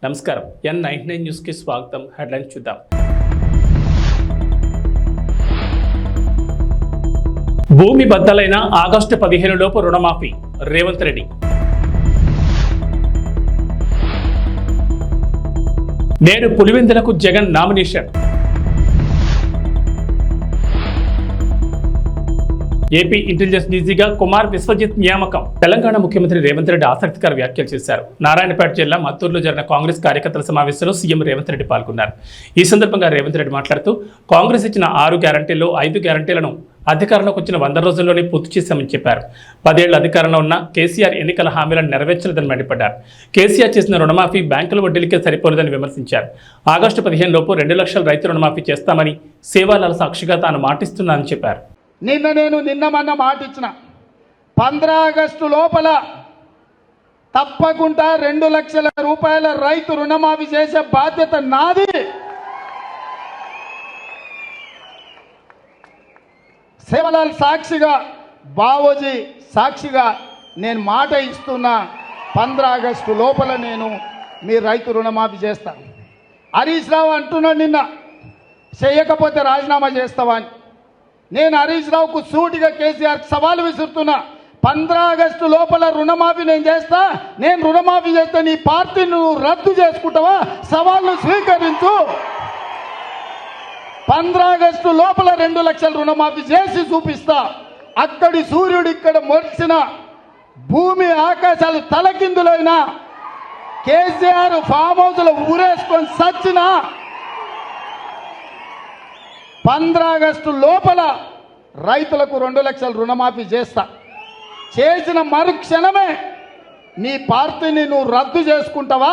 నమస్కారం. N99 news కి స్వాగతం. హెడ్లైన్స్ చూద్దాం. భూమి బద్దలైన ఆగస్టు 15 లోపు రుణమాఫీ, రేవంత్ రెడ్డి. నేడు పులివెందులకు జగన్ నామినేషన్. ఏపీ ఇంటెలిజెన్స్ డీజీగా కుమార్ విశ్వజిత్ నియామకం. తెలంగాణ ముఖ్యమంత్రి రేవంత్ రెడ్డి ఆసక్తికర వ్యాఖ్యలు చేశారు. నారాయణపేట జిల్లా మత్తూరులో జరిగిన కాంగ్రెస్ కార్యకర్తల సమావేశంలో సీఎం రేవంత్ రెడ్డి పాల్గొన్నారు. ఈ సందర్భంగా రేవంత్ రెడ్డి మాట్లాడుతూ కాంగ్రెస్ ఇచ్చిన 6 గ్యారంటీల్లో 5 గ్యారంటీలను అధికారంలోకి వచ్చిన 100 రోజుల్లోనే పూర్తి చేశామని చెప్పారు. 10 ఏళ్ల అధికారంలో ఉన్న కేసీఆర్ ఎన్నికల హామీలను నెరవేర్చలేదని మండిపడ్డారు. కేసీఆర్ చేసిన రుణమాఫీ బ్యాంకుల వడ్డీలకే సరిపోలేదని విమర్శించారు. ఆగస్టు 15 లోపు 2 లక్షల రైతు రుణమాఫీ చేస్తామని సేవాలాల సాక్షిగా తాను మాటిస్తున్నానని చెప్పారు. నిన్న మాట ఇచ్చిన 15 ఆగస్టు లోపల తప్పకుండా 2 లక్షల రూపాయల రైతు రుణమాఫీ చేసే బాధ్యత నాది. సేవలాల్ సాక్షిగా, బావోజీ సాక్షిగా నేను మాట ఇస్తున్నా. 15 ఆగస్టు లోపల నేను మీ రైతు రుణమాఫీ చేస్తాను. హరీష్ రావు అంటున్నాడు నిన్న, చేయకపోతే రాజీనామా చేస్తావా అని. నేను హరీష్ రావుకు సూటిగా కేసీఆర్ సవాలు విసురుతున్నా. 15 ఆగస్టు లోపల రుణమాఫీ నేను చేస్తా. నేను రుణమాఫీ చేస్తే నీ పార్టీని నువ్వు రద్దు చేసుకుంటావా? సవాళ్ళు స్వీకరించు. 15 ఆగస్టు లోపల 2 లక్షల రుణమాఫీ చేసి చూపిస్తా. అక్కడి సూర్యుడు ఇక్కడ మొరిసిన, భూమి ఆకాశాలు తలకిందులైనా, కేసీఆర్ ఫామ్ హౌస్లో ఊరేసుకొని సచ్చినా 15 ఆగస్టు లోపల రైతులకు 2 లక్షల రుణమాఫీ చేస్తా. చేసిన మరుక్షణమే నీ పార్టీని నువ్వు రద్దు చేసుకుంటావా?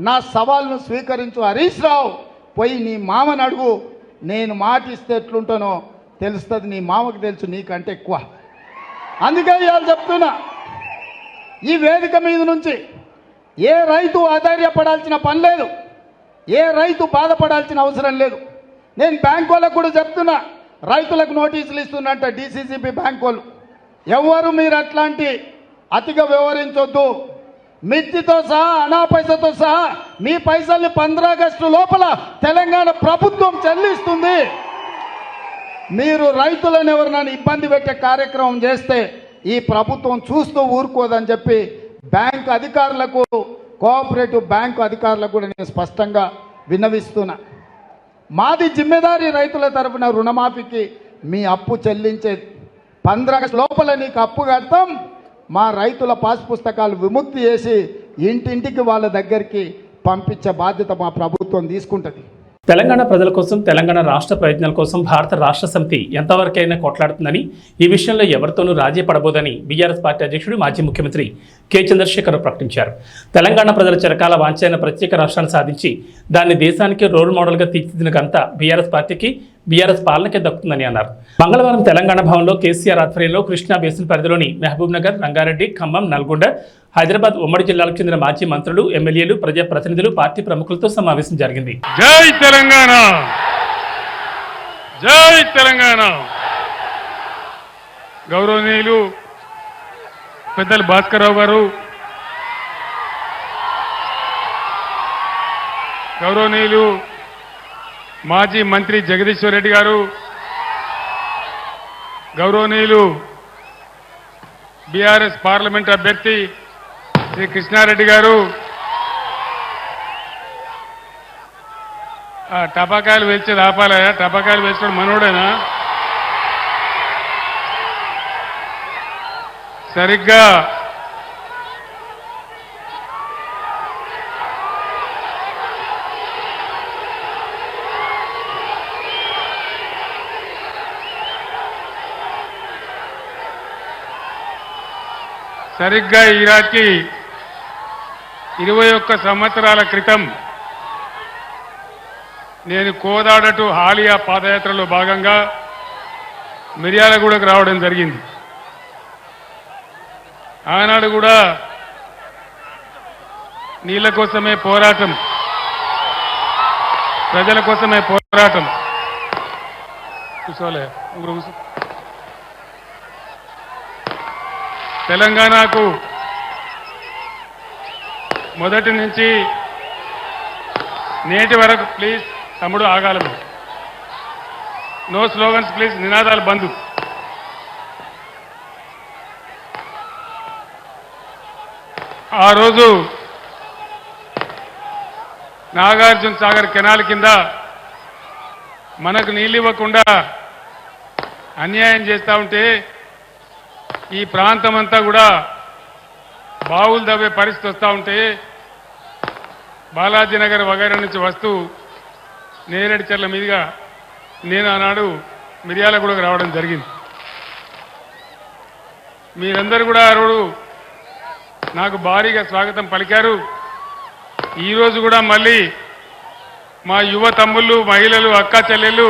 నా సవాల్ను స్వీకరించు హరీష్ రావు. పోయి నీ మామని అడుగు. నేను మాట ఇస్తే ఎట్లుంటానో తెలుస్తుంది. నీ మామకు తెలుసు నీకంటే ఎక్కువ. అందుకే ఇవాళ చెప్తున్నా, ఈ వేదిక మీద నుంచి ఏ రైతు ఆధైర్యపడాల్సిన పని లేదు, ఏ రైతు బాధపడాల్సిన అవసరం లేదు. నేను బ్యాంక్ వాళ్ళకు కూడా చెప్తున్నా, రైతులకు నోటీసులు ఇస్తున్నట్ట డీసీసీబీ బ్యాంక్ వాళ్ళు. ఎవరు మీరు అట్లాంటి అతిగా వ్యవహరించొద్దు. మిత్తితో సహా, అనా పైసతో సహా మీ పైసల్ని 15 ఆగస్టు లోపల తెలంగాణ ప్రభుత్వం చెల్లిస్తుంది. మీరు రైతులను ఎవరినైనా ఇబ్బంది పెట్టే కార్యక్రమం చేస్తే ఈ ప్రభుత్వం చూస్తూ ఊరుకోదని చెప్పి బ్యాంక్ అధికారులకు, కోఆపరేటివ్ బ్యాంకు అధికారులకు కూడా నేను స్పష్టంగా విన్నవిస్తున్నా. మాది జిమ్మెదారీ రైతుల తరఫున రుణమాఫీకి మీ అప్పు చెల్లించేది. 15 ఆగస్టు లోపల నీకు అప్పు కడతాం. మా రైతుల పాస్ పుస్తకాలు విముక్తి చేసి ఇంటింటికి వాళ్ళ దగ్గరికి పంపించే బాధ్యత మా ప్రభుత్వం తీసుకుంటుంది. తెలంగాణ ప్రజల కోసం, తెలంగాణ రాష్ట్ర ప్రయోజనాల కోసం భారత రాష్ట్ర సమితి ఎంతవరకైనా కొట్లాడుతుందని, ఈ విషయంలో ఎవరితోనూ రాజీ పడబోదని బీఆర్ఎస్ పార్టీ అధ్యక్షుడు, మాజీ ముఖ్యమంత్రి కె చంద్రశేఖర్ ప్రకటించారు. తెలంగాణ ప్రజల చిరకాల వాంఛైన ప్రత్యేక రాష్ట్రాన్ని సాధించి దాన్ని దేశానికి రోల్ మోడల్గా తీర్చిదిద్దిన ఘనత బీఆర్ఎస్ పార్టీకి, బీఆర్ఎస్ పాలనకే దక్కుతుందని అన్నారు. మంగళవారం తెలంగాణ భవన్లో కేసీఆర్ ఆధ్వర్యంలో కృష్ణా బేసిన్ పరిధిలోని మహబూబ్ నగర్, రంగారెడ్డి, ఖమ్మం, నల్గొండ, హైదరాబాద్ ఉమ్మడి జిల్లాలకు చెందిన మాజీ మంత్రులు, ఎమ్మెల్యేలు, ప్రజాప్రతినిధులు, పార్టీ ప్రముఖులతో సమావేశం జరిగింది. జై తెలంగాణ, జై తెలంగాణ. గౌరవనీయులు పెద్దలు భాస్కర్రావు గారు, గౌరవనీయులు మాజీ మంత్రి జగదీశ్వర్ రెడ్డి గారు, గౌరవనీయులు బీఆర్ఎస్ పార్లమెంట్ అభ్యర్థి శ్రీ కృష్ణారెడ్డి గారు, టపాకాయలు వేల్చేది ఆపాలయా? టపాకాయలు వేసుకోవడం మనోడేనా? సరిగ్గా ఈ రాత్రికి 21 సంవత్సరాల క్రితం నేను కోదాడ టు హాలియా పాదయాత్రలో భాగంగా మిర్యాలగూడకు రావడం జరిగింది. ఆనాడు కూడా నీళ్ళ కోసమే పోరాటం, ప్రజల కోసమే పోరాటం. కూర్చోలే తెలంగాణకు మొదటి నుంచి నేటి వరకు ప్లీజ్ తమ్ముడు ఆగాలము. నో స్లోగన్స్ ప్లీజ్, నినాదాలు బంధు. ఆ రోజు నాగార్జున సాగర్ కెనాల్ కింద మనకు నీళ్ళు ఇవ్వకుండా అన్యాయం చేస్తూ ఉంటే ఈ ప్రాంతం అంతా కూడా బావులు దవ్వే పరిస్థితి వస్తూ ఉంటే బాలాజీనగర్ వగైరా నుంచి వస్తూ నేరేడుచర్ల మీదుగా నేను ఆనాడు మిర్యాలగూడకు రావడం జరిగింది. మీరందరూ కూడా ఆ రోజు నాకు భారీగా స్వాగతం పలికారు. ఈరోజు కూడా మళ్ళీ మా యువ తమ్ముళ్ళు, మహిళలు, అక్కా చెల్లెళ్ళు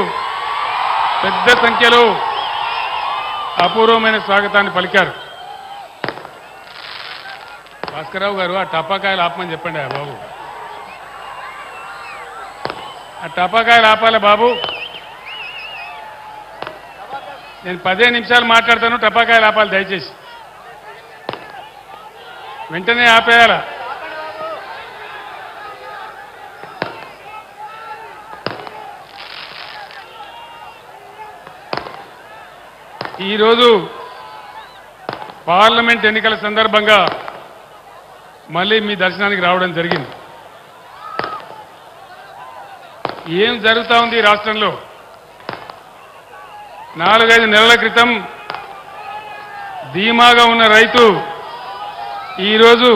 పెద్ద సంఖ్యలో అపూర్వమైన స్వాగతాన్ని పలికారు. భాస్కరరావు గారు ఆ టపాకాయలు ఆపమని చెప్పండి బాబు. ఆ టపాకాయలు ఆపాలి బాబు. నేను 15 నిమిషాలు మాట్లాడతాను, టపాకాయలు ఆపాలి దయచేసి. వెంటనే ఆపేయాల. ఈరోజు పార్లమెంట్ ఎన్నికల సందర్భంగా మళ్ళీ మీ దర్శనానికి రావడం జరిగింది. ఏం జరుగుతూ ఉంది ఈ రాష్ట్రంలో? 4-5 నెలల క్రితం ధీమాగా ఉన్న రైతు ఈరోజు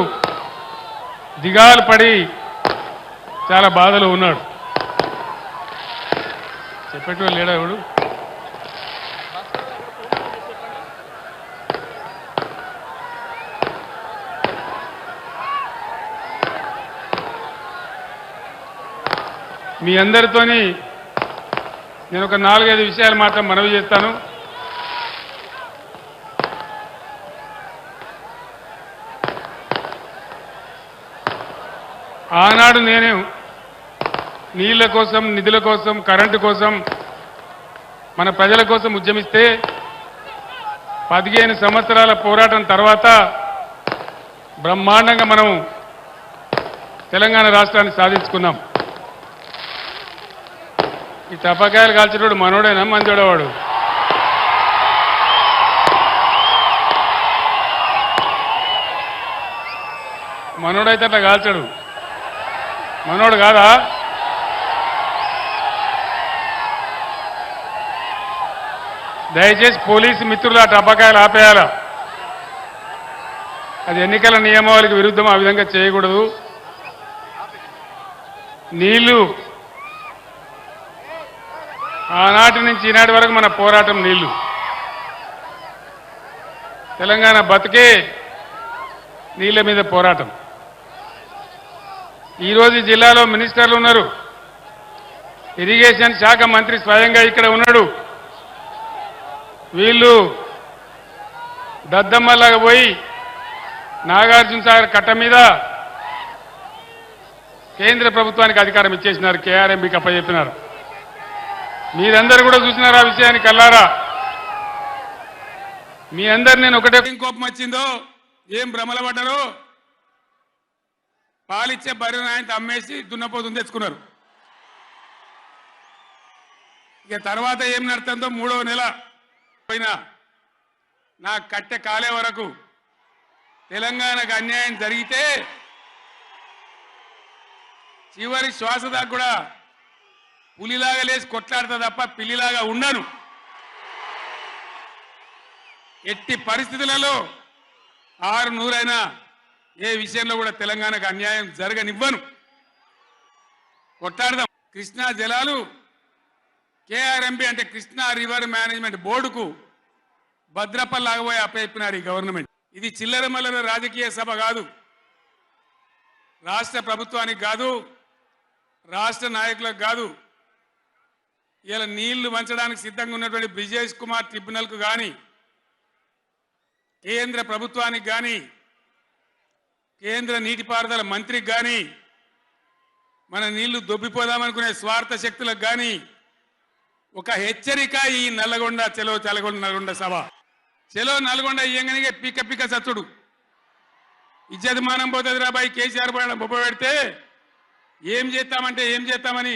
దిగాలు పడి చాలా బాధలో ఉన్నాడు. చెప్పేటోళ్ళు లేడా ఎవడు? మీ అందరితోని నేను ఒక 4-5 విషయాలు మాత్రం మనవి చేస్తాను. ఆనాడు నేను నీళ్ల కోసం, నిధుల కోసం, కరెంటు కోసం, మన ప్రజల కోసం ఉద్యమిస్తే 15 సంవత్సరాల పోరాటం తర్వాత బ్రహ్మాండంగా మనం తెలంగాణ రాష్ట్రాన్ని సాధించుకున్నాం. ఈ టపాకాయలు కాల్చేటోడు మనోడేనా మంచోడవాడు? మనోడైతే అట్లా కాల్చాడు, మనోడు కాదా? దయచేసి పోలీసు మిత్రులు ఆ టపాకాయలు ఆపేయాల. అది ఎన్నికల నియమావళికి విరుద్ధం, ఆ విధంగా చేయకూడదు. నీళ్లు ఆనాటి నుంచి ఈనాటి వరకు మన పోరాటం నీళ్లు. తెలంగాణ బతుకే నీళ్ల మీద పోరాటం. ఈరోజు ఈ జిల్లాలో మినిస్టర్లు ఉన్నారు. ఇరిగేషన్ శాఖ మంత్రి స్వయంగా ఇక్కడ ఉన్నాడు. వీళ్ళు దద్దమ్మలాగా పోయి నాగార్జున సాగర్ కట్ట మీద కేంద్ర ప్రభుత్వానికి అధికారం ఇచ్చేసినారు, కేఆర్ఎంబీకి అప్పచెప్పినారు. మీరందరూ కూడా చూసినారు ఆ విషయాన్ని కల్లారా. మీ అందరు నేను ఒకటే, కోపం వచ్చిందో ఏం భ్రమల పడ్డారో, పాలిచ్చే బర్రెను ఆయన అమ్మేసి దున్నపోతుని తెచ్చుకున్నారు. ఇక తర్వాత ఏం నడుతుందో 3వ నెల పోయినా నా కట్టె కాలే వరకు తెలంగాణకు అన్యాయం జరిగితే చివరి శ్వాస దాకా కూడా పులిలాగా లేచి కొట్లాడతా తప్ప పిల్లిలాగా ఉండను. ఎట్టి పరిస్థితులలో 600 ఏ విషయంలో కూడా తెలంగాణకు అన్యాయం జరగనివ్వను. కొట్లాడదాం. కృష్ణా జలాలు కేఆర్ఎంబీ అంటే కృష్ణా రివర్ మేనేజ్మెంట్ బోర్డుకు భద్రపల్లాగబోయి అప్పచెప్పినారు ఈ గవర్నమెంట్. ఇది చిల్లర మల్లర రాజకీయ సభ కాదు, రాష్ట్ర ప్రభుత్వానికి కాదు, రాష్ట్ర నాయకులకు కాదు. ఇలా నీళ్లు వంచడానికి సిద్ధంగా ఉన్నటువంటి బ్రిజేష్ కుమార్ ట్రిబ్యునల్కు కానీ, కేంద్ర ప్రభుత్వానికి కానీ, కేంద్ర నీటిపారుదల మంత్రికి కానీ, మన నీళ్లు దొబ్బిపోదామనుకునే స్వార్థ శక్తులకు కానీ ఒక హెచ్చరిక ఈ నల్లగొండ చెలో నల్గొండ సభ. చెలో నల్గొండ ఇయ్యంగానే పిక్క పిక్క చచ్చుడు. ఇజ్జత్ మానం పోతుంది రాబాయి. కేసీఆర్ బొబ్బ పెడితే ఏం చేస్తామంటే ఏం చేస్తామని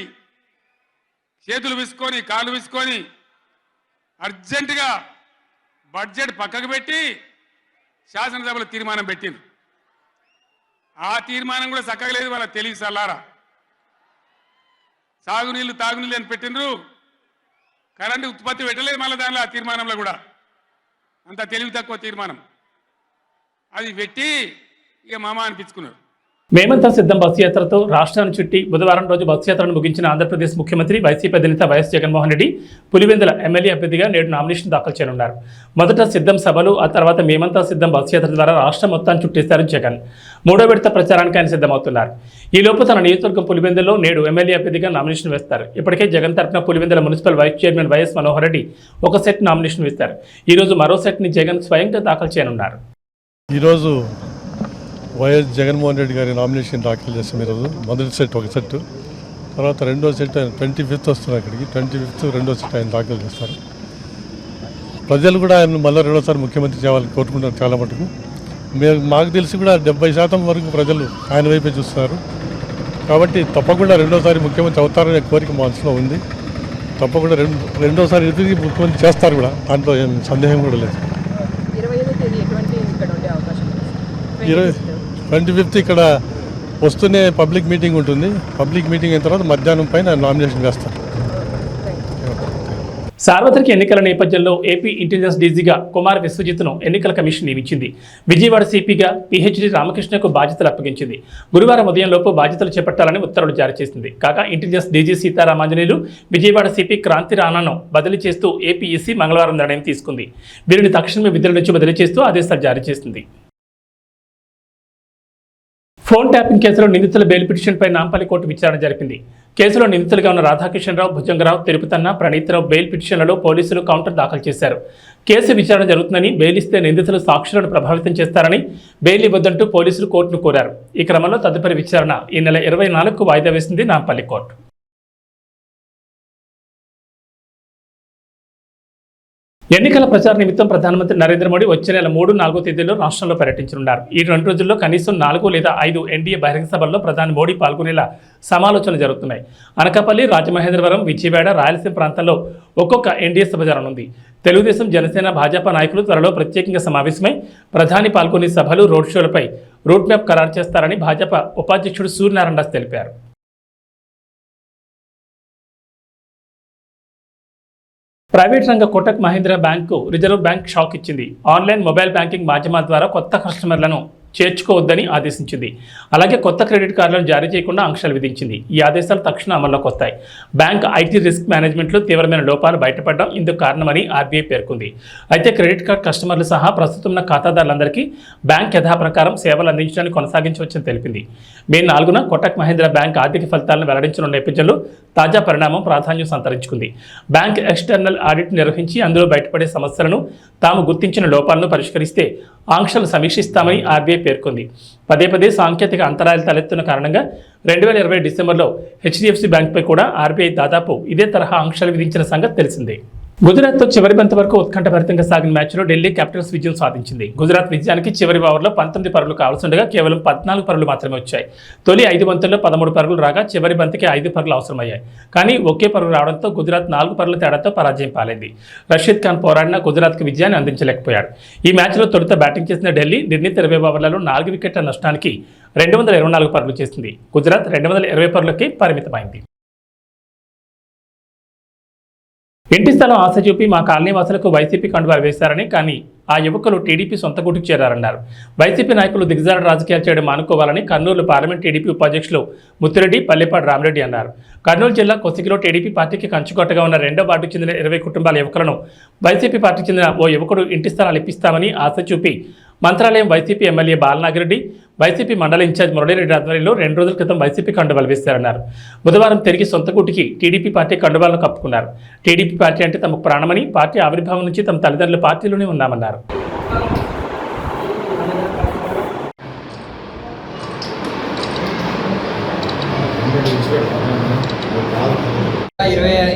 చేతులు విసుకొని కాళ్ళు విసుకొని అర్జెంటుగా బడ్జెట్ పక్కకు పెట్టి శాసనసభలో తీర్మానం పెట్టింది. ఆ తీర్మానం కూడా చక్కగా లేదు, వాళ్ళ తెలివి సల్లారా. సాగునీళ్ళు తాగునీళ్ళు అని పెట్టినరు, కరెంటు ఉత్పత్తి పెట్టలేదు మళ్ళీ దానిలో ఆ తీర్మానంలో కూడా. అంత తెలివి తక్కువ తీర్మానం అది పెట్టి ఇక మామ అనిపించుకున్నారు. మేమంతా సిద్ధం బస్సు యాత్రతో రాష్ట్రాన్ని చుట్టి బుధవారం రోజు బస్సు యాత్రను ముగించిన ఆంధ్రప్రదేశ్ ముఖ్యమంత్రి వైసీపీ అధినేత వైఎస్ జగన్మోహన్ రెడ్డి పులివెందుల ఎమ్మెల్యే అభ్యర్థిగా నేడు నామినేషన్ దాఖలు చేయనున్నారు. మొదట సిద్ధం సభలు, ఆ తర్వాత మేమంతా సిద్ధం బస్సు యాత్ర ద్వారా రాష్ట్రం మొత్తాన్ని చుట్టేశారు జగన్. మూడో విడత ప్రచారానికి ఆయన సిద్ధమవుతున్నారు. ఈ లోపు తన నియోజకవర్గం పులివెందులో నేడు ఎమ్మెల్యే అభ్యర్థిగా నామినేషన్ వేస్తారు. ఇప్పటికే జగన్ తరఫున Pulivendula municipal vice chairman YS Manohar Reddy ఒక సెట్ నామినేషన్ వేస్తారు. ఈ రోజు మరో సెట్ని జగన్ స్వయంగా దాఖలు చేయనున్నారు. ఈరోజు వైఎస్ జగన్మోహన్ రెడ్డి గారి నామినేషన్ దాఖలు చేస్తాం. ఈరోజు మొదటి సెట్ ఒక సెట్, తర్వాత రెండో సెట్ ఆయన 25th వస్తున్నారు. అక్కడికి 25th రెండో సెట్ ఆయన దాఖలు చేస్తారు. ప్రజలు కూడా ఆయన మళ్ళీ రెండోసారి ముఖ్యమంత్రి చేయాలని కోరుకుంటారు చాలా మటుకు. మాకు తెలిసి కూడా 70% వరకు ప్రజలు ఆయన వైపే చూస్తున్నారు. కాబట్టి తప్పకుండా రెండోసారి ముఖ్యమంత్రి అవుతారనే కోరిక మా మనసులో ఉంది. తప్పకుండా రెండోసారి ఎదురు ముఖ్యమంత్రి చేస్తారు కూడా, దాంట్లో ఏం సందేహం కూడా లేదు. 25th ఇక్కడ వస్తూనే పబ్లిక్ మీటింగ్ ఉంటుంది. పబ్లిక్ మీటింగ్ అయిన తర్వాత మధ్యాహ్నం పైన నామినేషన్ వేస్తారు. సార్వత్రిక ఎన్నికల నేపథ్యంలో ఏపీ ఇంటెలిజెన్స్ డీజీగా కుమార్ విశ్వజిత్ను ఎన్నికల కమిషన్ నియమించింది. విజయవాడ సిపిగా పిహెచ్డి రామకృష్ణకు బాధ్యతలు అప్పగించింది. గురువారం ఉదయంలోపు బాధ్యతలు చేపట్టాలని ఉత్తర్వులు జారీ చేసింది. కాగా intelligence DG Seetharamanjaneyulu Vijayawada CP Kranthi రాణాను బదిలీ చేస్తూ ఏపీఈసీ మంగళవారం నిర్ణయం తీసుకుంది. వీరిని తక్షణమే విధుల నుంచి బదిలీ చేస్తూ ఆదేశాలు జారీ చేసింది. ఫోన్ ట్యాపింగ్ కేసులో నిందితుల బెయిల్ పిటిషన్పై నాంపల్లి కోర్టు విచారణ జరిపింది. కేసులో నిందితులుగా ఉన్న రాధాకిషన్ రావు, భుజంగరావు, తిరుపతన్న, ప్రణీత్రావు బెయిల్ పిటిషన్లలో పోలీసులు కౌంటర్ దాఖలు చేశారు. కేసు విచారణ జరుగుతుందని, బెయిల్ ఇస్తే నిందితులు సాక్షులను ప్రభావితం చేస్తారని బెయిల్ ఇవ్వద్దంటూ పోలీసులు కోర్టును కోరారు. ఈ క్రమంలో తదుపరి విచారణ ఈ నెల 24కు వాయిదా వేసింది నాంపల్లి కోర్టు. ఎన్నికల ప్రచార నిమిత్తం ప్రధానమంత్రి నరేంద్ర మోడీ వచ్చే నెల 3, 4 తేదీల్లో రాష్ట్రంలో పర్యటించనున్నారు. ఈ 2 రోజుల్లో కనీసం 4 లేదా 5 ఎన్డీఏ బహిరంగ సభల్లో ప్రధాని మోడీ పాల్గొనేలా సమాలోచనలు జరుగుతున్నాయి. అనకాపల్లి, రాజమహేంద్రవరం, విజయవాడ, రాయలసీమ ప్రాంతాల్లో ఒక్కొక్క ఎన్డీఏ సభ జరగనుంది. తెలుగుదేశం, జనసేన, భాజపా నాయకులు త్వరలో ప్రత్యేకంగా సమావేశమై ప్రధాని పాల్గొనే సభలు, రోడ్ షోలపై రూట్ మ్యాప్ ఖరారు చేస్తారని భాజపా ఉపాధ్యక్షుడు సూర్యనారాయణ దాస్ తెలిపారు. ప్రైవేట్ రంగ Kotak Mahindra bank reserve bank shock ఇచ్చింది. ఆన్లైన్, మొబైల్ బ్యాంకింగ్ మాధ్యమాల ద్వారా కొత్త కస్టమర్లను చేర్చుకోవద్దని ఆదేశించింది. అలాగే కొత్త క్రెడిట్ కార్డులను జారీ చేయకుండా ఆంక్షలు విధించింది. ఈ ఆదేశాలు తక్షణ అమల్లోకి వస్తాయి. బ్యాంక్ ఐటీ రిస్క్ మేనేజ్మెంట్లో తీవ్రమైన లోపాలు బయటపడడం ఇందుకు కారణమని ఆర్బీఐ పేర్కొంది. అయితే క్రెడిట్ కార్డు కస్టమర్లు సహా ప్రస్తుతం ఉన్న ఖాతాదారులందరికీ బ్యాంక్ యథాప్రకారం సేవలు అందించడానికి కొనసాగించవచ్చని తెలిపింది. మే 4న కోటక్ మహీంద్రా బ్యాంక్ ఆర్థిక ఫలితాలను వెల్లడించనున్న నేపథ్యంలో తాజా పరిణామం ప్రాధాన్యం సంతరించుకుంది. బ్యాంక్ ఎక్స్టర్నల్ ఆడిట్ నిర్వహించి అందులో బయటపడే సమస్యలను, తాము గుర్తించిన లోపాలను పరిష్కరిస్తే ఆంక్షలు సమీక్షిస్తామని ఆర్బీఐ పేర్కొంది. పదే సాంకేతిక అంతరాయాలు తలెత్తున్న కారణంగా 2020 డిసెంబర్లో హెచ్డిఎఫ్సి బ్యాంక్పై కూడా ఆర్బీఐ దాదాపు ఇదే తరహా ఆంక్షలు విధించిన సంగతి తెలిసిందే. గుజరాత్తో చివరి బంతి వరకు ఉత్కంఠభరితంగా సాగిన మ్యాచ్లో ఢిల్లీ క్యాపిటల్స్ విజయం సాధించింది. గుజరాత్ విజయానికి చివరి ఓవర్లో 19 పరుగులు కావాల్సిండగా కేవలం 14 పరుగులు మాత్రమే వచ్చాయి. తొలి 5 బంతుల్లో 13 పరుగులు రాగా చివరి బంతికి 5 పరుగులు అవసరమయ్యాయి. కానీ ఒకే పరుగు రావడంతో గుజరాత్ 4 పరుగుల తేడాతో పరాజయం పాలైంది. రషీద్ ఖాన్ పోరాడిన గుజరాత్కి విజయాన్ని అందించలేకపోయాడు. ఈ మ్యాచ్లో తొలుత బ్యాటింగ్ చేసిన ఢిల్లీ నిర్ణీత 20 ఓవర్లలో 4 వికెట్ల నష్టానికి 224 పరుగులు చేసింది. గుజరాత్ 220 పరుగులకి పరిమితమైంది. ఇంటి స్థలం ఆశ చూపి మా కాలనీ వాసులకు వైసీపీ కండువాలు వేశారని, కానీ ఆ యువకులు టీడీపీ సొంత గుట్టుకు చేరారన్నారు. వైసీపీ నాయకులు దిగజారుడు రాజకీయాలు చేయడం మానుకోవాలని కర్నూలు పార్లమెంట్ టీడీపీ ఉపాధ్యక్షులు ముత్తిరెడ్డి, పల్లెపాటి రామిరెడ్డి అన్నారు. కర్నూలు జిల్లా కొసిగిలో టీడీపీ పార్టీకి కంచుకొట్టగా ఉన్న 2వ వార్డుకు చెందిన 20 కుటుంబాల యువకులను వైసీపీ పార్టీకి చెందిన ఓ యువకుడు ఇంటి స్థలాలు ఇప్పిస్తామని ఆశ చూపి Mantralayam YCP MLA Balanagi Reddy, YCP మండల ఇన్ఛార్జ్ మురళీరెడ్డి ఆధ్వర్యంలో 2 రోజుల క్రితం వైసీపీ కండువాలు వేశారన్నారు. బుధవారం తిరిగి సొంత గుటికి టీడీపీ పార్టీ కండువాలను కప్పుకున్నారు. టీడీపీ పార్టీ అంటే తమకు ప్రాణమని, పార్టీ ఆవిర్భావం నుంచి తమ తల్లిదండ్రుల పార్టీలోనే ఉన్నామన్నారు.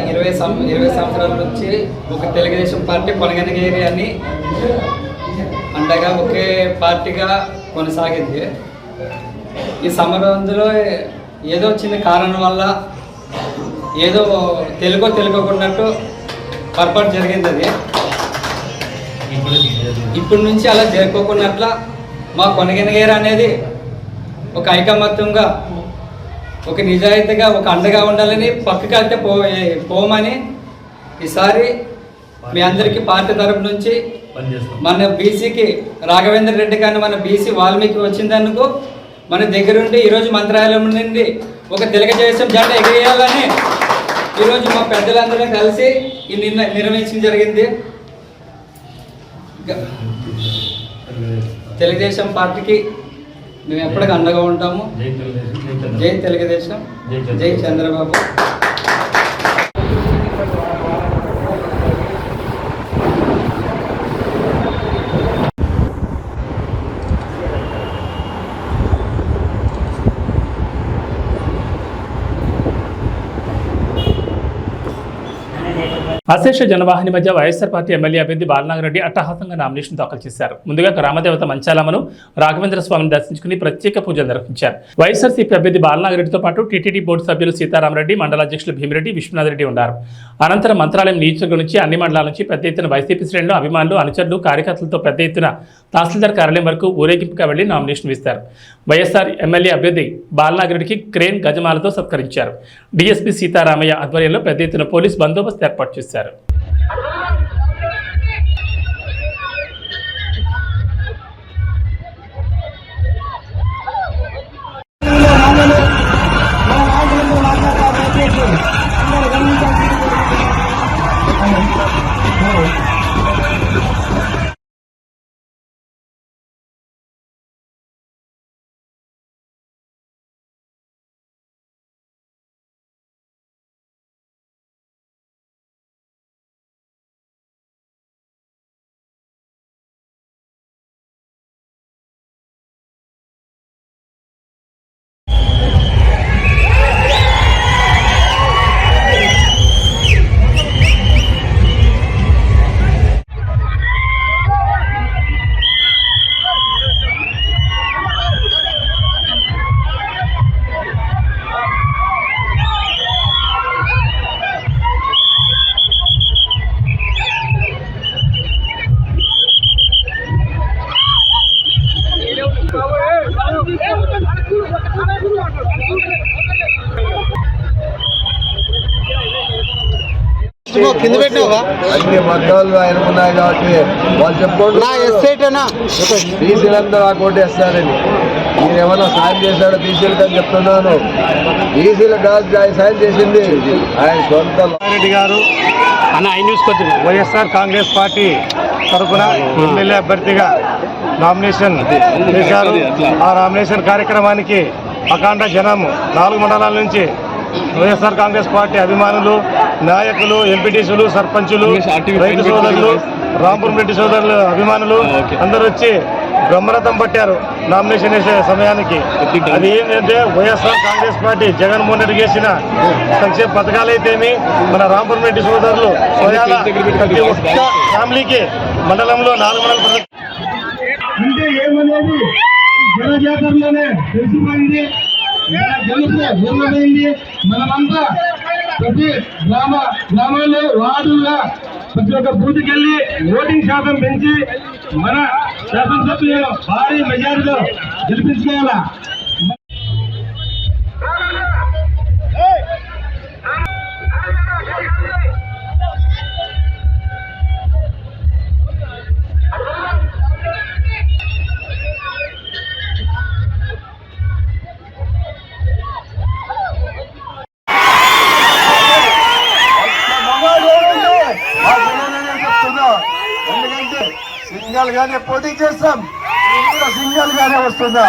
20 సంవత్సరాల నుంచి ఒక తెలుగుదేశం పార్టీ కొనగనగిరి అని అండగా ఒకే పార్టీగా కొనసాగింది. ఈ సమరంలో ఏదో చిన్న కారణం వల్ల ఏదో తెలుగుకున్నట్టు పొరపాటు జరిగింది. అది ఇప్పటి నుంచి అలా జరుపుకున్నట్ల మా కొనగనగిరి అనేది ఒక ఐకమత్యంగా, ఒక నిజాయితీగా, ఒక అండగా ఉండాలని, పక్కకి వెళ్తే పోమని ఈసారి మీ అందరికీ పార్టీ తరపు నుంచి మన బీసీకి రాఘవేంద్ర రెడ్డి కానీ మన బీసీ వాల్మీకి వచ్చిందనుకో మన దగ్గరుండి ఈరోజు మంత్రాలయం నుండి ఒక తెలుగుదేశం జెండా ఎగిరేయాలని ఈరోజు మా పెద్దలందరూ కలిసి ఈ నిర్వహించడం జరిగింది. తెలుగుదేశం పార్టీకి మేము ఎప్పటికీ అండగా ఉంటాము. జై తెలుగుదేశం, జై చంద్రబాబు. అశేష జనవాహిని మధ్య వైఎస్ఆర్ పార్టీ ఎమ్మెల్యే అభ్యర్థి బాలనాగరెడ్డి అట్టహాసంగా నామినేషన్ దాఖలు చేశారు. ముందుగా గ్రామదేవత మంచాలమ్మను రాఘవేంద్ర స్వామిని దర్శించుకుని ప్రత్యేక పూజలు నిర్వహించారు. వైఎస్ఆర్సీపీ అభ్యర్థి బాలనాగరెడ్డితో పాటు టీటీడీ బోర్డు సభ్యులు సీతారామరెడ్డి, మండల అధ్యక్షులు భీమిరెడ్డి, విశ్వనాథ్ రెడ్డి ఉన్నారు. అనంతరం మంత్రాలయం నియోజకవర్గం నుంచి అన్ని మండలాల నుంచి పెద్ద ఎత్తున వైసీపీ శ్రేణులు, అభిమానులు, అనుచరులు, కార్యకర్తలతో పెద్ద ఎత్తున తహసీల్దార్ కార్యాలయం వరకు ఊరేగింపుగా వెళ్లి నామినేషన్ వేశారు. వైఎస్ఆర్ ఎమ్మెల్యే అభ్యర్థి బాలనాగరెడ్డికి క్రేన్ గజమాలతో సత్కరించారు. డీఎస్పీ సీతారామయ్య ఆధ్వర్యంలో పెద్ద ఎత్తున పోలీస్ బందోబస్తు ఏర్పాటు చేశారు. అన్ని వర్గాలు ఆయనకున్నాయి కాబట్టి వాళ్ళు చెప్పుకోండి బీసీలందరూ ఆ కోట వేస్తారని. నేను ఏమన్నా సాయం చేశాడో బీసీలకు అని చెప్తున్నాను. బీసీలకు కాదు ఆయన సాయం చేసింది ఆయన సొంత. రెడ్డి గారు వైఎస్ఆర్ కాంగ్రెస్ పార్టీ తరఫున ఎమ్మెల్యే అభ్యర్థిగా నామినేషన్ చేశారు. ఆ నామినేషన్ కార్యక్రమానికి అఖండ జనం 4 మండలాల నుంచి వైఎస్ఆర్ కాంగ్రెస్ పార్టీ అభిమానులు, నాయకులు, ఎంపీటీసీలు, సర్పంచులు, రైతు సోదరులు, రాంపురం రెడ్డి సోదరులు అభిమానులు అందరూ వచ్చి బ్రహ్మరథం పట్టారు నామినేషన్ వేసే సమయానికి. అది ఏంటంటే వైఎస్ఆర్ కాంగ్రెస్ పార్టీ జగన్మోహన్ రెడ్డి చేసిన సంక్షేమ పథకాలైతేమి, మన రాంపురం రెడ్డి సోదరులు ప్రతి ఒక్క ఫ్యామిలీకి మండలంలో 4 మండలం అంటే ఏమనేది జనజాతరలోనే తెలిసిపోయింది. ఏమైంది మనమంతా ప్రతి గ్రామాల్లో వార్డుల్లో ప్రతి ఒక్క బూత్కి వెళ్ళి ఓటింగ్ శాతం పెంచి మన శాసనసభ్యులను భారీ మెజారిటీలో గెలిపించుకోవాలా. ఎందుకంటే సింగల్ గానే పోటీ చేస్తాం, సింగల్ గానే వస్తుందా.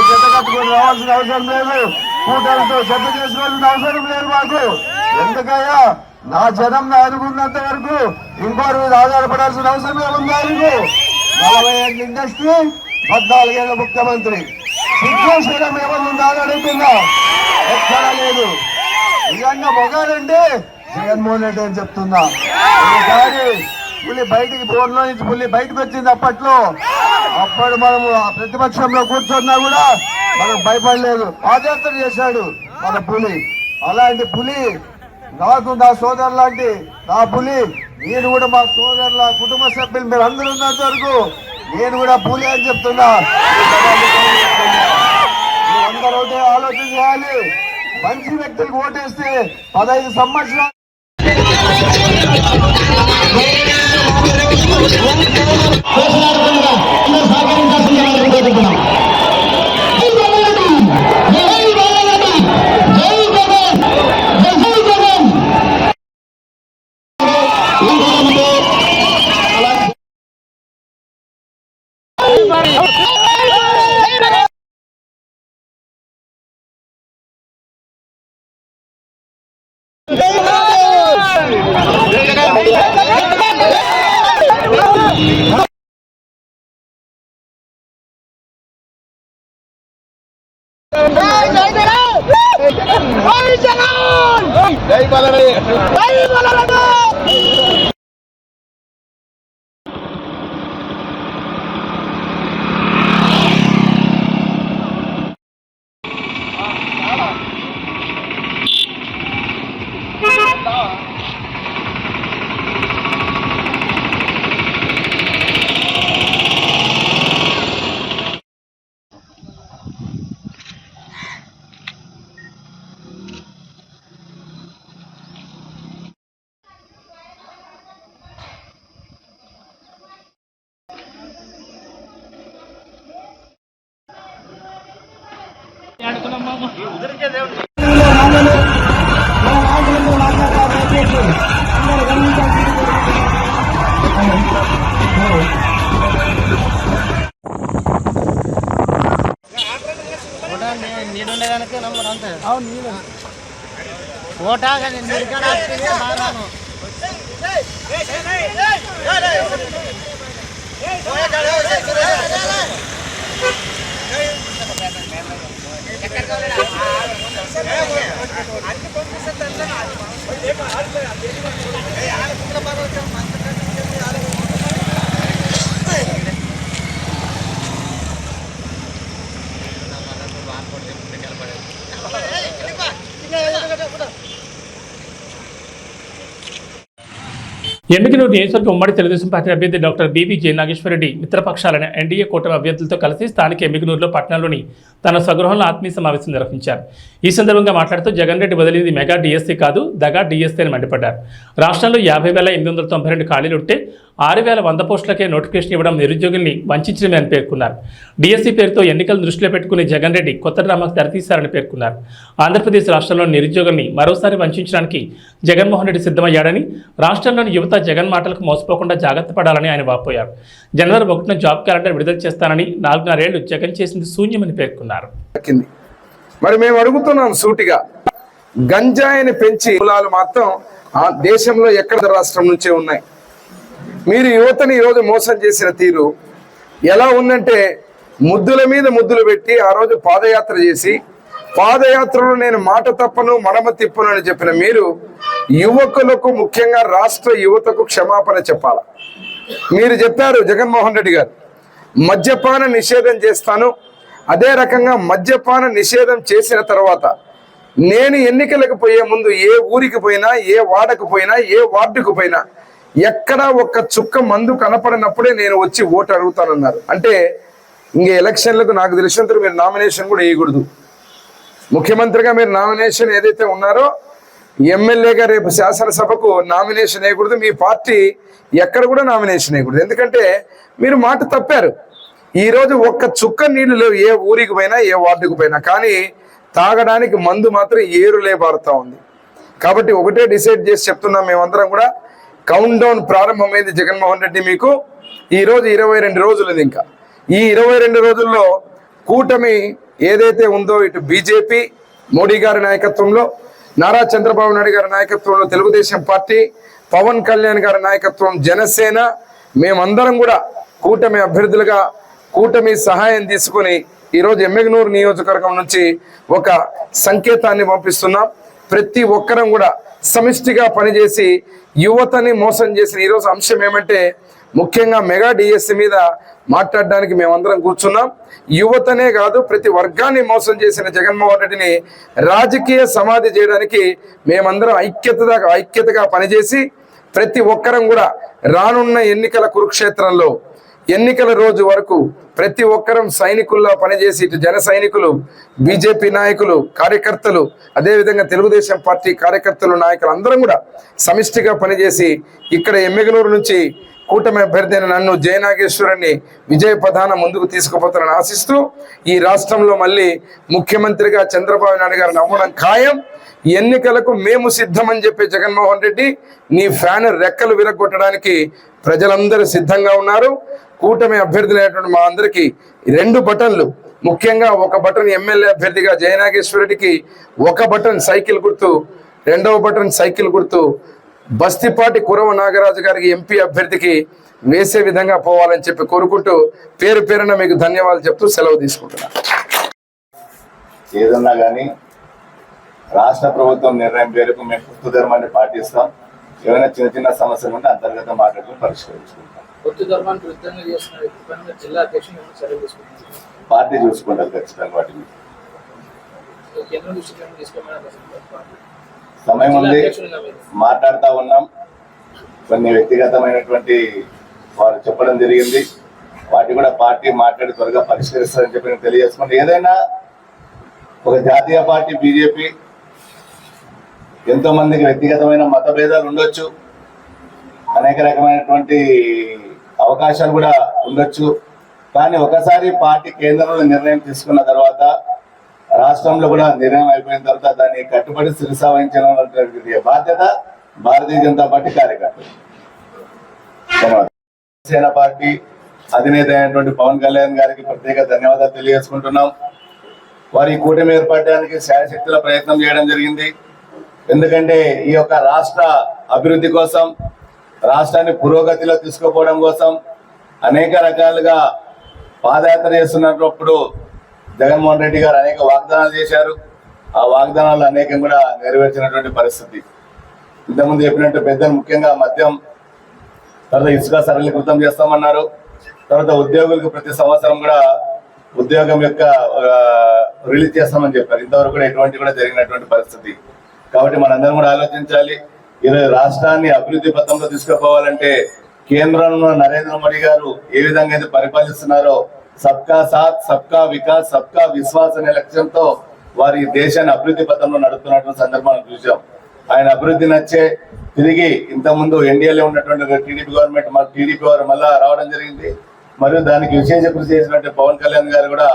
చెత్త కట్టుకొని రావాల్సిన అవసరం లేదు, కూటమితో చెత్త చేసుకోవాల్సిన అవసరం లేదు మాకు. ఎందుకయ్యా నా జనం నా అనుకున్నంత వరకు ఇంకోరి మీద ఆధారపడాల్సిన అవసరమే ఉంది. ఆయనకు 40 ఏళ్ళ ఇండస్ట్రీ, 14 ఏళ్ళ ముఖ్యమంత్రి. సిద్ధేశ్వరం ఏమన్నా అడుగుతున్నా ఎక్కడా లేదు. నిజంగా మొగాడంటే జగన్మోహన్ రెడ్డి అని చెప్తున్నా. ఒకసారి పులి బయటికి బోర్లో నుంచి పులి బయటకు వచ్చింది. అప్పుడు మనము ప్రతిపక్షంలో కూర్చున్నా కూడా మనకు భయపడలేదు, పాదయాత్ర చేశాడు మన పులి. అలాంటి పులి నాకు నా సోదరు లాంటి నా పులి. నేను కూడా మా సోదరుల కుటుంబ సభ్యులు మీరు అందరూ ఉన్నంత వరకు నేను కూడా పులి అని చెప్తున్నా. మీరందరూ ఒకటే ఆలోచన చేయాలి. మంచి వ్యక్తులకు ఓటేస్తే 15 సంవత్సరాలు నీడుండేదానికి నంబర్ అంతే. అవును నీళ్ళు ఓటా కానీ నీరుకాడ బాగాను ఎమ్మిగనూరు నియోజకవర్గ ఉమ్మడి తెలుగుదేశం పార్టీ అభ్యర్థి డాక్టర్ బీవీ జె నాగేశ్వరరెడ్డి మిత్రపక్షాలైన ఎన్డీఏ కూటమి అభ్యర్థులతో కలిసి స్థానిక ఎమ్మిగనూరులో పట్టణంలోని తన స్వగృహంలో ఆత్మీయ సమావేశం నిర్వహించారు. ఈ సందర్భంగా మాట్లాడుతూ జగన్ రెడ్డి వదిలింది మెగా డిఎస్సీ కాదు, దగా డిఎస్సీ అని మండిపడ్డారు. రాష్ట్రంలో 50,892 ఖాళీలుంటే 6,100 పోస్టులకే నోటిఫికేషన్ ఇవ్వడం నిరుద్యోగుల్ని వంచడమే అని పేర్కొన్నారు. డిఎస్సీ పేరుతో ఎన్నికలను దృష్టిలో పెట్టుకుని జగన్ రెడ్డి కొత్త డ్రామాకు తెరతీశారని పేర్కొన్నారు. ఆంధ్రప్రదేశ్ రాష్ట్రంలో నిరుద్యోగుల్ని మరోసారి వంచడానికి జగన్మోహన్ రెడ్డి సిద్ధమయ్యాడని, రాష్ట్రంలోని యువత జగన్ మాటలకు మోసపోకుండా జాగ్రత్త పడాలని ఆయన వాపోయారు. జనవరి 1న జాబ్ క్యాలెండర్ విడుదల చేస్తానని, 4.5 ఏళ్లు జగన్ చేసింది శూన్యమని పేర్కొన్నారు. మరి మేము అడుగుతున్నాం సూటిగా, గంజాయిని పెంచి కులాలు మాత్రం ఆ దేశంలో ఎక్కడ రాష్ట్రం నుంచే ఉన్నాయి. మీరు యువతని ఈరోజు మోసం చేసిన తీరు ఎలా ఉందంటే, ముద్దుల మీద ముద్దులు పెట్టి ఆ రోజు పాదయాత్ర చేసి, పాదయాత్రలో నేను మాట తప్పను మడమ తిప్పను అని చెప్పిన మీరు యువకులకు, ముఖ్యంగా రాష్ట్ర యువతకు క్షమాపణ చెప్పాలి. మీరు చెప్పారు జగన్మోహన్ రెడ్డి గారు మద్యపాన నిషేధం చేస్తాను, అదే రకంగా మద్యపాన నిషేధం చేసిన తర్వాత నేను ఎన్నికలకు పోయే ముందు ఏ ఊరికి పోయినా, ఏ వాడకు పోయినా, ఏ వార్డుకు పోయినా ఎక్కడా ఒక్క చుక్క మందు కనపడినప్పుడే నేను వచ్చి ఓటు అడుగుతానన్నారు. అంటే ఇంక ఎలక్షన్లకు నాకు తెలిసినంత మీరు నామినేషన్ కూడా వేయకూడదు. ముఖ్యమంత్రిగా మీరు నామినేషన్ ఏదైతే ఉన్నారో, ఎమ్మెల్యేగా రేపు శాసనసభకు నామినేషన్ వేయకూడదు. మీ పార్టీ ఎక్కడ కూడా నామినేషన్ వేయకూడదు. ఎందుకంటే మీరు మాట తప్పారు. ఈరోజు ఒక్క చుక్క నీళ్లు లేవు ఏ ఊరికి పోయినా, ఏ వార్డుకు పోయినా. కానీ తాగడానికి మందు మాత్రం ఏరులే పారుతా ఉంది. కాబట్టి ఒకటే డిసైడ్ చేసి చెప్తున్నాం, మేమందరం కూడా కౌంట్ డౌన్ ప్రారంభమైంది. జగన్మోహన్ రెడ్డి మీకు ఈరోజు 22 రోజులు. ఇంకా ఈ 22 రోజుల్లో కూటమి ఏదైతే ఉందో, ఇటు బీజేపీ మోడీ గారి నాయకత్వంలో, నారా చంద్రబాబు నాయుడు గారి నాయకత్వంలో తెలుగుదేశం పార్టీ, పవన్ కళ్యాణ్ గారి నాయకత్వం జనసేన, మేమందరం కూడా కూటమి అభ్యర్థులుగా కూటమి సహాయం తీసుకుని ఈరోజు ఎమ్మిగనూరు నియోజకవర్గం నుంచి ఒక సంకేతాన్ని పంపిస్తున్నాం. ప్రతి ఒక్కరం కూడా సమిష్టిగా పనిచేసి యువతని మోసం చేసిన ఈరోజు అంశం ఏమంటే, ముఖ్యంగా మెగా డిఎస్సి మీద మాట్లాడడానికి మేమందరం కూర్చున్నాం. యువతనే కాదు ప్రతి వర్గాన్ని మోసం చేసిన జగన్మోహన్ రెడ్డిని రాజకీయ సమాధి చేయడానికి మేమందరం ఐక్యతగా పనిచేసి ప్రతి ఒక్కరం కూడా రానున్న ఎన్నికల కురుక్షేత్రంలో ఎన్నికల రోజు వరకు ప్రతి ఒక్కరం సైనికుల్లా పనిచేసి ఇటు జన సైనికులు, బీజేపీ నాయకులు, కార్యకర్తలు, అదేవిధంగా తెలుగుదేశం పార్టీ కార్యకర్తలు, నాయకులు అందరం కూడా సమిష్టిగా పనిచేసి ఇక్కడ ఎమ్మిగనూరు నుంచి కూటమి అభ్యర్థి అయిన నన్ను జయనాగేశ్వరుని విజయ పథాన ముందుకు తీసుకుపోతానని ఆశిస్తూ ఈ రాష్ట్రంలో మళ్ళీ ముఖ్యమంత్రిగా చంద్రబాబు నాయుడు గారిని అవ్వడం ఖాయం. ఎన్నికలకు మేము సిద్ధమని చెప్పే జగన్మోహన్ రెడ్డి నీ ఫ్యాన్ రెక్కలు విరగొట్టడానికి ప్రజలందరూ సిద్ధంగా ఉన్నారు. కూటమి అభ్యర్థులైనటువంటి మా అందరికీ 2 బటన్లు, ముఖ్యంగా ఒక బటన్ ఎమ్మెల్యే అభ్యర్థిగా జయనాగేశ్వరుడికి, ఒక బటన్ సైకిల్ గుర్తు, 2వ బటన్ సైకిల్ గుర్తు బస్తిపాటి కురవ నాగరాజు గారికి ఎంపీ అభ్యర్థికి వేసే విధంగా పోవాలని చెప్పి కోరుకుంటూ పేరు పేరున మీకు ధన్యవాదాలు చెప్తూ సెలవు తీసుకుంటున్నాను. ఏదన్నా కానీ రాష్ట్ర ప్రభుత్వం నిర్ణయం పేరుకు మేము హిందూ ధర్మాన్ని పాటిస్తాం. ఏమైనా చిన్న చిన్న సమస్యలు ఉంటే అంతర్గత మాటలు పరిష్కరించుకుంటాం. పార్టీ చూసుకుంటారు ఖచ్చితంగా. వాటిని సమయం ఉంది, మాట్లాడుతూ ఉన్నాం. కొన్ని వ్యక్తిగతమైనటువంటి వారు చెప్పడం జరిగింది, వాటి కూడా పార్టీ మాట్లాడి త్వరగా పరిష్కరిస్తారని చెప్పి నేను తెలియజేసుకుంటే, ఏదైనా ఒక జాతీయ పార్టీ బీజేపీ ఎంతో మందికి వ్యక్తిగతమైన మతభేదాలు ఉండొచ్చు, అనేక రకమైనటువంటి అవకాశాలు కూడా ఉండొచ్చు. కానీ ఒకసారి పార్టీ కేంద్రంలో నిర్ణయం తీసుకున్న తర్వాత, రాష్ట్రంలో కూడా నిర్ణయం అయిపోయిన తర్వాత దాన్ని కట్టుబడి శిరసా వహించిన బాధ్యత భారతీయ జనతా పార్టీ కార్యకర్తలు. జనసేన పార్టీ అధినేత అయినటువంటి పవన్ కళ్యాణ్ గారికి ప్రత్యేక ధన్యవాదాలు తెలియజేసుకుంటున్నాం. వారి కూటమి ఏర్పడడానికి శాయశక్తుల ప్రయత్నం చేయడం జరిగింది. ఎందుకంటే ఈ యొక్క రాష్ట్ర అభివృద్ధి కోసం, రాష్ట్రాన్ని పురోగతిలో తీసుకుపోవడం కోసం అనేక రకాలుగా పాదయాత్ర చేస్తున్నప్పుడు జగన్మోహన్ రెడ్డి గారు అనేక వాగ్దానాలు చేశారు. ఆ వాగ్దానాలు అనేకం కూడా నెరవేర్చినటువంటి పరిస్థితి. ఇంతకుముందు చెప్పినట్టు పెద్దలు ముఖ్యంగా మద్యం, తర్వాత ఇసుక సరళీకృతం చేస్తామన్నారు. తర్వాత ఉద్యోగులకు ప్రతి సంవత్సరం కూడా ఉద్యోగం యొక్క రిలీజ్ చేస్తామని చెప్పారు. ఇంతవరకు కూడా ఎటువంటి కూడా జరిగినటువంటి పరిస్థితి. కాబట్టి మనందరం కూడా ఆలోచించాలి. ఈరోజు రాష్ట్రాన్ని అభివృద్ధి పథంలో తీసుకుపోవాలంటే కేంద్రంలో నరేంద్ర మోడీ గారు ఏ విధంగా అయితే పరిపాలిస్తున్నారో, సబ్కా సాత్, సబ్కా వికాస్, సబ్కా విశ్వాస్ అనే లక్ష్యంతో వారి దేశాన్ని అభివృద్ధి పథంలో నడుపుతున్నటువంటి సందర్భాన్ని చూసాం. ఆయన అభివృద్ధి నచ్చే తిరిగి ఇంతకుముందు ఎన్డీఏలో ఉన్నటువంటి టీడీపీ గవర్నమెంట్ టీడీపీ వారు మళ్ళా రావడం జరిగింది. మరియు దానికి విశేష కృషి చేసినటువంటి పవన్ కళ్యాణ్ గారు కూడా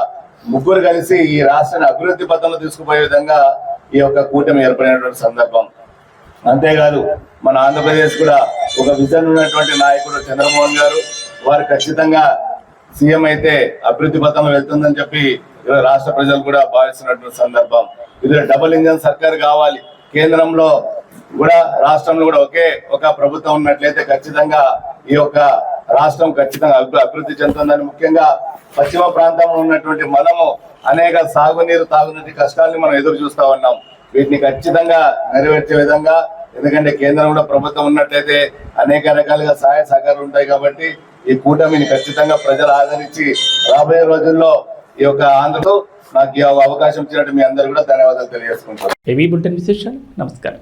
ముగ్గురు కలిసి ఈ రాష్ట్రాన్ని అభివృద్ధి పథంలో తీసుకుపోయే విధంగా ఈ యొక్క కూటమి ఏర్పడినటువంటి సందర్భం. అంతేకాదు మన ఆంధ్రప్రదేశ్ కూడా ఒక విజన్ ఉన్నటువంటి నాయకుడు చంద్రమోహన్ గారు, వారు ఖచ్చితంగా సీఎం అయితే అభివృద్ధి పథంలో వెళ్తుందని చెప్పి రాష్ట్ర ప్రజలు కూడా భావిస్తున్నటువంటి సందర్భం. ఇది డబుల్ ఇంజన్ సర్కార్ కావాలి. కేంద్రంలో కూడా రాష్ట్రంలో కూడా ఒకే ఒక ప్రభుత్వం ఉన్నట్లయితే ఖచ్చితంగా ఈ యొక్క రాష్ట్రం ఖచ్చితంగా అభివృద్ధి చెందుతుందని, ముఖ్యంగా పశ్చిమ ప్రాంతంలో ఉన్నటువంటి మనము అనేక సాగునీరు, తాగునీటి కష్టాలని మనం ఎదురు చూస్తా ఉన్నాం. వీటిని ఖచ్చితంగా నెరవేర్చే విధంగా, ఎందుకంటే కేంద్రం కూడా ప్రభుత్వం ఉన్నట్లయితే అనేక రకాలుగా సహాయ సహకారాలు ఉంటాయి. కాబట్టి ఈ కూటమిని ఖచ్చితంగా ప్రజలు ఆదరించి రాబోయే రోజుల్లో ఈ యొక్క ఆంధ్రలో నాకు ఈ అవకాశం ఇచ్చినట్టు మీ అందరూ కూడా ధన్యవాదాలు తెలియజేసుకుంటారు. ఏవీ బులెటిన్ విశేషాలు. నమస్కారం.